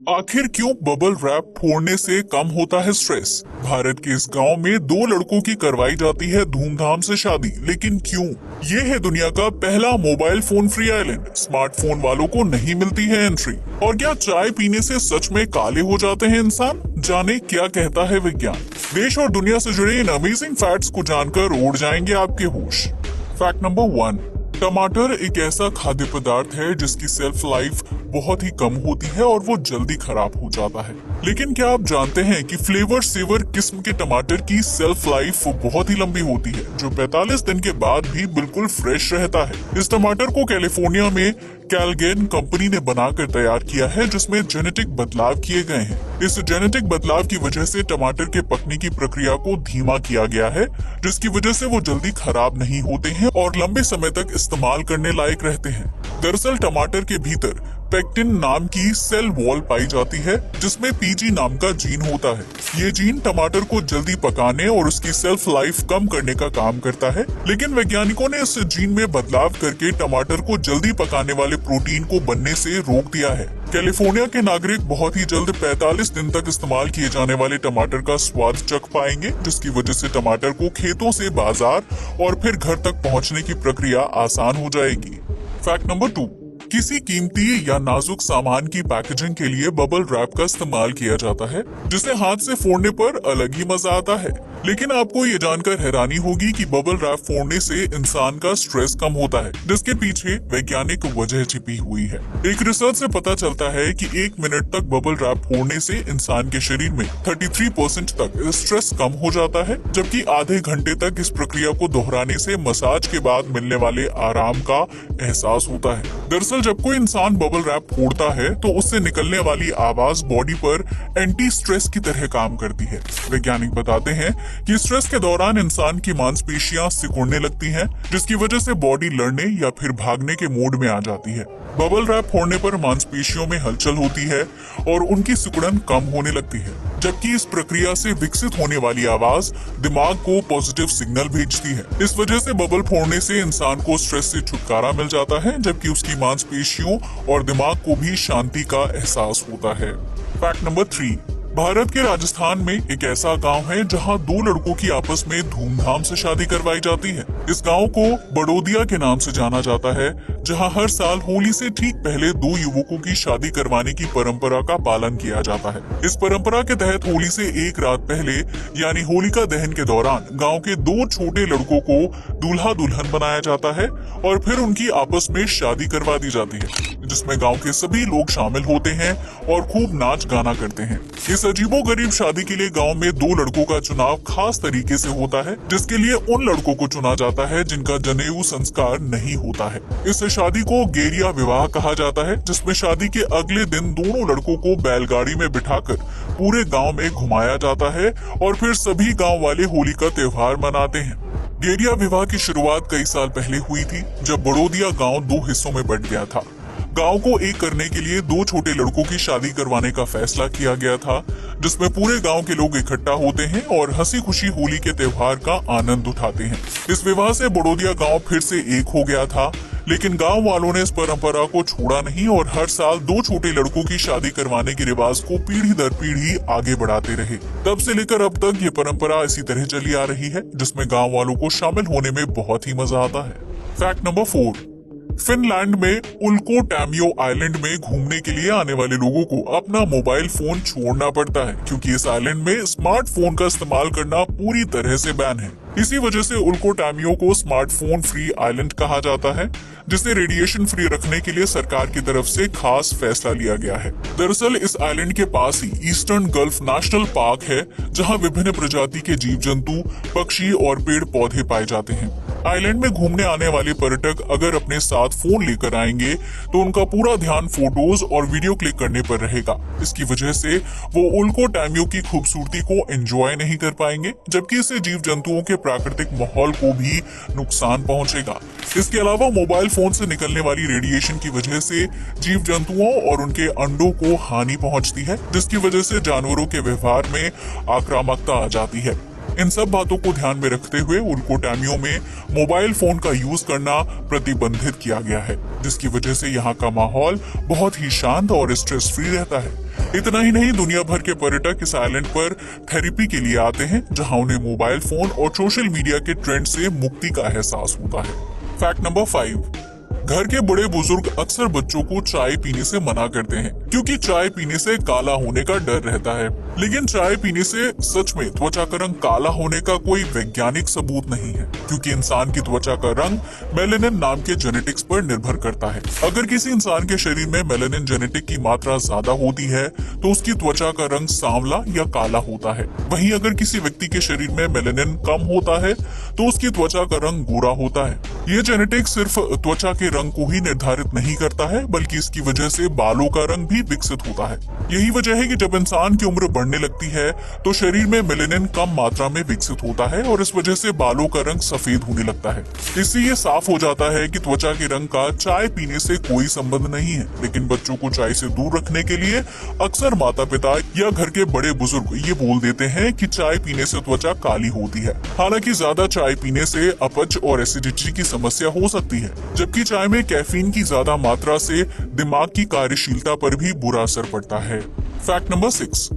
आखिर क्यों bubble wrap फोड़ने से कम होता है स्ट्रेस? भारत के इस गांव में दो लड़कों की करवाई जाती है धूमधाम से शादी, लेकिन क्यों? ये है दुनिया का पहला mobile phone free island. Smartphone वालों को नहीं मिलती है एंट्री। और क्या चाय पीने से सच में काले हो जाते हैं इंसान? जाने क्या कहता है विज्ञान। देश और दुनिया से जुड़े इन अमेजिंग फैक्ट्स को जानकर उड़ जाएंगे आपके होश। फैक्ट नंबर 1, टमाटर एक ऐसा खाद्य पदार्थ है जिसकी सेल्फ लाइफ बहुत ही कम होती है और वो जल्दी खराब हो जाता है। लेकिन क्या आप जानते हैं कि फ्लेवर सेवर किस्म के टमाटर की सेल्फ लाइफ बहुत ही लंबी होती है, जो 45 दिन के बाद भी बिल्कुल फ्रेश रहता है। इस टमाटर को कैलिफोर्निया में कैलगेन कंपनी ने बनाकर तैयार किया है, जिसमें जेनेटिक बदलाव किए गए हैं। इस जेनेटिक बदलाव की वजह से टमाटर के पकने की प्रक्रिया को धीमा किया गया है, जिसकी वजह से वो जल्दी खराब नहीं होते हैं और लंबे समय तक इस्तेमाल करने लायक रहते हैं। दरअसल टमाटर के भीतर पेक्टिन नाम की सेल वॉल पाई जाती है, जिसमें पीजी नाम का जीन होता है। ये जीन टमाटर को जल्दी पकाने और उसकी सेल्फ लाइफ कम करने का काम करता है। लेकिन वैज्ञानिकों ने इस जीन में बदलाव करके टमाटर को जल्दी पकाने वाले प्रोटीन को बनने से रोक दिया है। कैलिफोर्निया के नागरिक बहुत ही जल्द 45 दिन तक इस्तेमाल किए जाने वाले टमाटर का स्वाद चख पाएंगे, जिसकी वजह से टमाटर को खेतों से बाजार और फिर घर तक पहुंचने की प्रक्रिया आसान हो जाएगी। फैक्ट नंबर 2, किसी कीमती या नाजुक सामान की पैकेजिंग के लिए बबल रैप का इस्तेमाल किया जाता है, जिसे हाथ से फोड़ने पर अलग ही मजा आता है। लेकिन आपको ये जानकर हैरानी होगी कि बबल रैप फोड़ने से इंसान का स्ट्रेस कम होता है, जिसके पीछे वैज्ञानिक वजह छिपी हुई है। एक रिसर्च से पता चलता है कि 1 मिनट तक बबल रैप फोड़ने से इंसान के शरीर में 33% तक स्ट्रेस कम हो जाता है, जबकि आधे घंटे तक इस प्रक्रिया को दोहराने से मसाज के बाद मिलने वाले आराम का एहसास होता है। दरअसल जब कोई इंसान बबल रैप फोड़ता है तो उससे निकलने वाली आवाज बॉडी पर एंटी स्ट्रेस की तरह काम करती है। वैज्ञानिक बताते हैं कि स्ट्रेस के दौरान इंसान की मांसपेशियां सिकुड़ने लगती हैं, जिसकी वजह से बॉडी लड़ने या फिर भागने के मोड में आ जाती है। बबल रैप फोड़ने पर मांसपेशियों में हलचल होती है और उनकी सिकुड़न कम होने लगती है, जबकि इस प्रक्रिया से विकसित होने वाली आवाज दिमाग को पॉजिटिव सिग्नल भेजती है। इस वजह से बबल फोड़ने से इंसान को स्ट्रेस से छुटकारा मिल जाता है, जबकि उसकी मांसपेशियों और दिमाग को भी शांति का एहसास होता है। फैक्ट नंबर 3, भारत के राजस्थान में एक ऐसा गांव है जहां दो लड़कों की आपस में धूमधाम से शादी करवाई जाती है। इस गांव को बड़ोदिया के नाम से जाना जाता है, जहां हर साल होली से ठीक पहले दो युवकों की शादी करवाने की परंपरा का पालन किया जाता है। इस परंपरा के तहत होली से एक रात पहले यानी होलिका दहन के दौरान गाँव के दो छोटे लड़कों को दूल्हा दुल्हन बनाया जाता है और फिर उनकी आपस में शादी करवा दी जाती है, जिसमें गांव के सभी लोग शामिल होते हैं और खूब नाच गाना करते हैं। इस अजीबोगरीब शादी के लिए गांव में दो लड़कों का चुनाव खास तरीके से होता है, जिसके लिए उन लड़कों को चुना जाता है जिनका जनेऊ संस्कार नहीं होता है। इस शादी को गेरिया विवाह कहा जाता है, जिसमें शादी के अगले दिन दोनों लड़कों को बैलगाड़ी में बिठाकर पूरे गाँव में घुमाया जाता है और फिर सभी गाँव वाले होली का त्योहार मनाते हैं। गेरिया विवाह की शुरुआत कई साल पहले हुई थी, जब बड़ोदिया गाँव दो हिस्सों में बंट गया था। गांव को एक करने के लिए दो छोटे लड़कों की शादी करवाने का फैसला किया गया था, जिसमें पूरे गांव के लोग इकट्ठा होते हैं और हंसी खुशी होली के त्योहार का आनंद उठाते हैं। इस विवाह से बड़ोदिया गांव फिर से एक हो गया था, लेकिन गांव वालों ने इस परंपरा को छोड़ा नहीं और हर साल दो छोटे लड़कों की शादी करवाने के रिवाज को पीढ़ी दर पीढ़ी आगे बढ़ाते रहे। तब से लेकर अब तक ये परंपरा इसी तरह चली आ रही है, जिसमें गाँव वालों को शामिल होने में बहुत ही मजा आता है। फैक्ट नंबर 4, फिनलैंड में उल्कोटैमियो आइलैंड में घूमने के लिए आने वाले लोगों को अपना मोबाइल फोन छोड़ना पड़ता है, क्योंकि इस आइलैंड में स्मार्टफोन का इस्तेमाल करना पूरी तरह से बैन है। इसी वजह से उल्कोटैमियो को स्मार्टफोन फ्री आइलैंड कहा जाता है, जिसे रेडिएशन फ्री रखने के लिए सरकार की तरफ से खास फैसला लिया गया है। दरअसल इस आइलैंड के पास ही ईस्टर्न गल्फ नेशनल पार्क है, जहां विभिन्न प्रजाति के जीव जंतु, पक्षी और पेड़ पौधे पाए जाते हैं। आइलैंड में घूमने आने वाले पर्यटक अगर अपने साथ फोन लेकर आएंगे तो उनका पूरा ध्यान फोटोज और वीडियो क्लिक करने पर रहेगा। इसकी वजह से वो उल्कोटैमियो की खूबसूरती को एंजॉय नहीं कर पाएंगे, जबकि इससे जीव जंतुओं के प्राकृतिक माहौल को भी नुकसान पहुंचेगा। इसके अलावा मोबाइल फोन से निकलने वाली रेडिएशन की वजह से जीव जंतुओं और उनके अंडों को हानि पहुंचती है, जिसकी वजह से जानवरों के व्यवहार में आक्रामकता आ जाती है। इन सब बातों को ध्यान में रखते हुए उल्कोटैमियो में मोबाइल फोन का यूज करना प्रतिबंधित किया गया है, जिसकी वजह से यहाँ का माहौल बहुत ही शांत और स्ट्रेस फ्री रहता है। इतना ही नहीं, दुनिया भर के पर्यटक इस आइलैंड पर थेरेपी के लिए आते हैं, जहां उन्हें मोबाइल फोन और सोशल मीडिया के ट्रेंड से मुक्ति का एहसास होता है। फैक्ट नंबर 5, घर के बड़े बुजुर्ग अक्सर बच्चों को चाय पीने से मना करते हैं, क्योंकि चाय पीने से काला होने का डर रहता है। लेकिन चाय पीने से सच में त्वचा का रंग काला होने का कोई वैज्ञानिक सबूत नहीं है, क्योंकि इंसान की त्वचा का रंग मेलेनिन नाम के जेनेटिक्स पर निर्भर करता है। अगर किसी इंसान के शरीर में मेलेनिन जेनेटिक की मात्रा ज्यादा होती है तो उसकी त्वचा का रंग सांवला या काला होता है। वहीं अगर किसी व्यक्ति के शरीर में मेलेनिन कम होता है तो उसकी त्वचा का रंग गोरा होता है। ये जेनेटिक्स सिर्फ त्वचा के रंग को ही निर्धारित नहीं करता है, बल्कि इसकी वजह से बालों का रंग भी विकसित होता है। यही वजह है कि जब इंसान की उम्र बढ़ने लगती है तो शरीर में मेलेनिन कम मात्रा में विकसित होता है और इस वजह से बालों का रंग सफेद होने लगता है। इससे ये साफ हो जाता है कि त्वचा के रंग का चाय पीने से कोई संबंध नहीं है। लेकिन बच्चों को चाय से दूर रखने के लिए अक्सर माता पिता या घर के बड़े बुजुर्ग ये बोल देते हैं कि चाय पीने से त्वचा काली होती है। हालांकि ज्यादा चाय पीने से अपच और एसिडिटी की समस्या हो सकती है, जबकि चाय में कैफीन की ज्यादा मात्रा से दिमाग की कार्यशीलता पर भी बुरा असर पड़ता है। फैक्ट नंबर 6,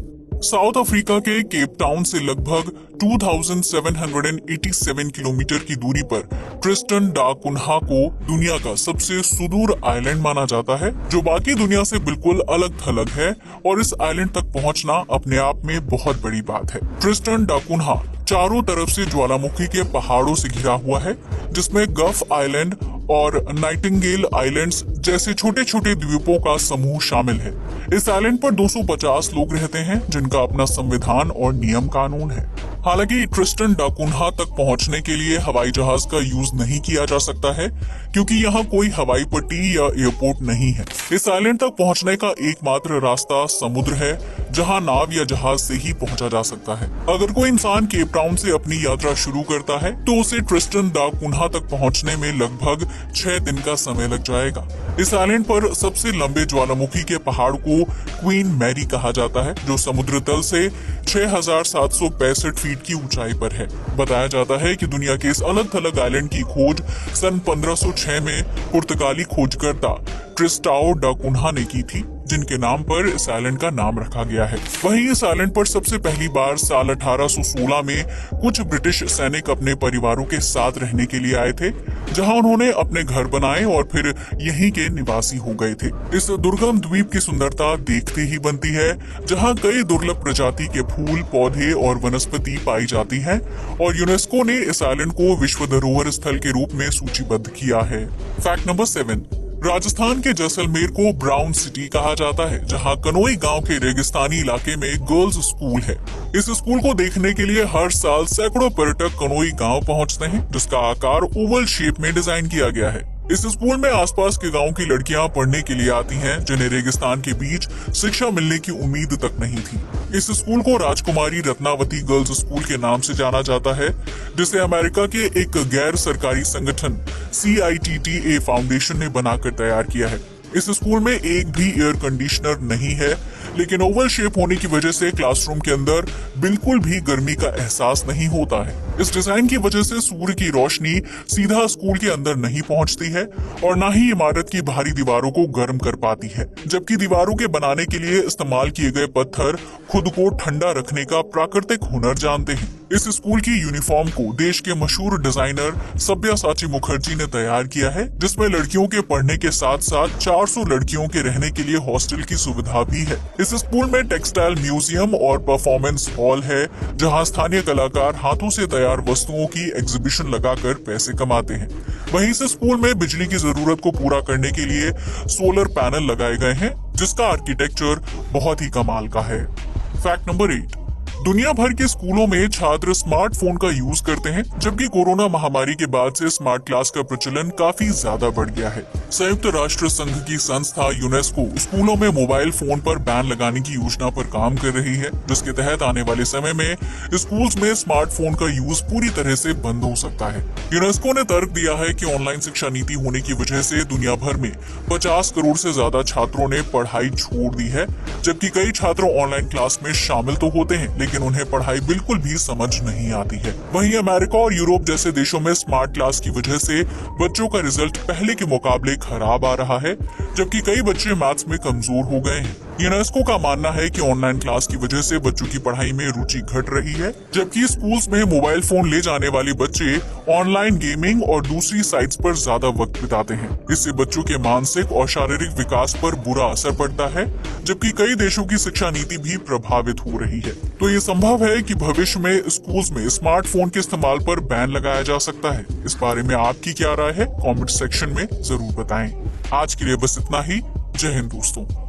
साउथ अफ्रीका के केप टाउन से लगभग 2787 किलोमीटर की दूरी पर ट्रिस्टन डा कुन्हा को दुनिया का सबसे सुदूर आइलैंड माना जाता है, जो बाकी दुनिया से बिल्कुल अलग थलग है। और इस आइलैंड तक पहुंचना अपने आप में बहुत बड़ी बात है। ट्रिस्टन डा कुन्हा चारों तरफ से ज्वालामुखी के पहाड़ों से घिरा हुआ है, जिसमें गफ आइलैंड और नाइटिंगेल आइलैंड्स जैसे छोटे छोटे द्वीपों का समूह शामिल है। इस आइलैंड पर 250 लोग रहते हैं, जिनका अपना संविधान और नियम कानून है। हालांकि ट्रिस्टन डा कुन्हा तक पहुंचने के लिए हवाई जहाज का यूज नहीं किया जा सकता है, क्योंकि यहाँ कोई हवाई पट्टी या एयरपोर्ट नहीं है। इस आइलैंड तक पहुंचने का एकमात्र रास्ता समुद्र है, जहाँ नाव या जहाज से ही पहुंचा जा सकता है। अगर कोई इंसान केप टाउन से अपनी यात्रा शुरू करता है तो उसे ट्रिस्टन डा कुन्हा तक पहुंचने में लगभग 6 दिन का समय लग जाएगा। इस आइलैंड पर सबसे लंबे ज्वालामुखी के पहाड़ को क्वीन मैरी कहा जाता है, जो समुद्र तल से 6765 फीट की ऊंचाई पर है। बताया जाता है कि दुनिया के इस अलग थलग आइलैंड की खोज सन 1506 में पुर्तगाली खोजकर्ता ट्रिस्टाओ डा कुन्हा ने की थी, जिनके नाम पर इस आइलैंड का नाम रखा गया है। वहीं इस आइलैंड पर सबसे पहली बार साल 1816 में कुछ ब्रिटिश सैनिक अपने परिवारों के साथ रहने के लिए आए थे, जहां उन्होंने अपने घर बनाए और फिर यहीं के निवासी हो गए थे। इस दुर्गम द्वीप की सुंदरता देखते ही बनती है, जहां कई दुर्लभ प्रजाति के फूल, पौधे और वनस्पति पाई जाती है, और यूनेस्को ने इस आइलैंड को विश्व धरोहर स्थल के रूप में सूचीबद्ध किया है। फैक्ट नंबर 7, राजस्थान के जैसलमेर को ब्राउन सिटी कहा जाता है, जहां कनोई गांव के रेगिस्तानी इलाके में गर्ल्स स्कूल है। इस स्कूल को देखने के लिए हर साल सैकड़ों पर्यटक कनोई गांव पहुंचते हैं, जिसका आकार ओवल शेप में डिजाइन किया गया है। इस स्कूल में आसपास के गांव की लड़कियां पढ़ने के लिए आती हैं, जिन्हें रेगिस्तान के बीच शिक्षा मिलने की उम्मीद तक नहीं थी। इस स्कूल को राजकुमारी रत्नावती गर्ल्स स्कूल के नाम से जाना जाता है, जिसे अमेरिका के एक गैर सरकारी संगठन CITTA फाउंडेशन ने बनाकर तैयार किया है। इस स्कूल में एक भी एयर कंडीशनर नहीं है, लेकिन ओवल शेप होने की वजह से क्लासरूम के अंदर बिल्कुल भी गर्मी का एहसास नहीं होता है। इस डिजाइन की वजह से सूर्य की रोशनी सीधा स्कूल के अंदर नहीं पहुंचती है और न ही इमारत की बाहरी दीवारों को गर्म कर पाती है, जबकि दीवारों के बनाने के लिए इस्तेमाल किए गए पत्थर खुद को ठंडा रखने का प्राकृतिक हुनर जानते हैं। इस स्कूल की यूनिफॉर्म को देश के मशहूर डिजाइनर सब्यासाची मुखर्जी ने तैयार किया है, जिसमें लड़कियों के पढ़ने के साथ साथ 400 लड़कियों के रहने के लिए हॉस्टल की सुविधा भी है। इस स्कूल में टेक्सटाइल म्यूजियम और परफॉर्मेंस हॉल है, जहां स्थानीय कलाकार हाथों से तैयार वस्तुओं की एग्जीबिशन लगाकर पैसे कमाते हैं। वहीं इस स्कूल में बिजली की जरूरत को पूरा करने के लिए सोलर पैनल लगाए गए हैं, जिसका आर्किटेक्चर बहुत ही कमाल का है। फैक्ट नंबर 8, दुनिया भर के स्कूलों में छात्र स्मार्टफोन का यूज करते हैं, जबकि कोरोना महामारी के बाद से स्मार्ट क्लास का प्रचलन काफी ज्यादा बढ़ गया है। संयुक्त राष्ट्र संघ की संस्था यूनेस्को स्कूलों में मोबाइल फोन पर बैन लगाने की योजना पर काम कर रही है, जिसके तहत आने वाले समय में स्कूल्स में स्मार्टफोन का यूज पूरी तरह से बंद हो सकता है। यूनेस्को ने तर्क दिया है कि ऑनलाइन शिक्षा नीति होने की वजह से दुनिया भर में 50 करोड़ से ज्यादा छात्रों ने पढ़ाई छोड़ दी है, जबकि कई छात्र ऑनलाइन क्लास में शामिल तो होते हैं, लेकिन उन्हें पढ़ाई बिल्कुल भी समझ नहीं आती है। वहीं अमेरिका और यूरोप जैसे देशों में स्मार्ट क्लास की वजह से बच्चों का रिजल्ट पहले के मुकाबले खराब आ रहा है, जबकि कई बच्चे मैथ्स में कमजोर हो गए हैं। यूनेस्को का मानना है कि ऑनलाइन क्लास की वजह से बच्चों की पढ़ाई में रुचि घट रही है, जबकि स्कूल्स में मोबाइल फोन ले जाने वाले बच्चे ऑनलाइन गेमिंग और दूसरी साइट्स पर ज्यादा वक्त बिताते हैं। इससे बच्चों के मानसिक और शारीरिक विकास पर बुरा असर पड़ता है, जबकि कई देशों की शिक्षा नीति भी प्रभावित हो रही है। तो ये संभव है कि भविष्य में स्कूल्स में स्मार्टफोन के इस्तेमाल पर बैन लगाया जा सकता है। इस बारे में आपकी क्या राय है, कमेंट सेक्शन में जरूर बताएं। आज के लिए बस इतना ही। जय हिंद दोस्तों।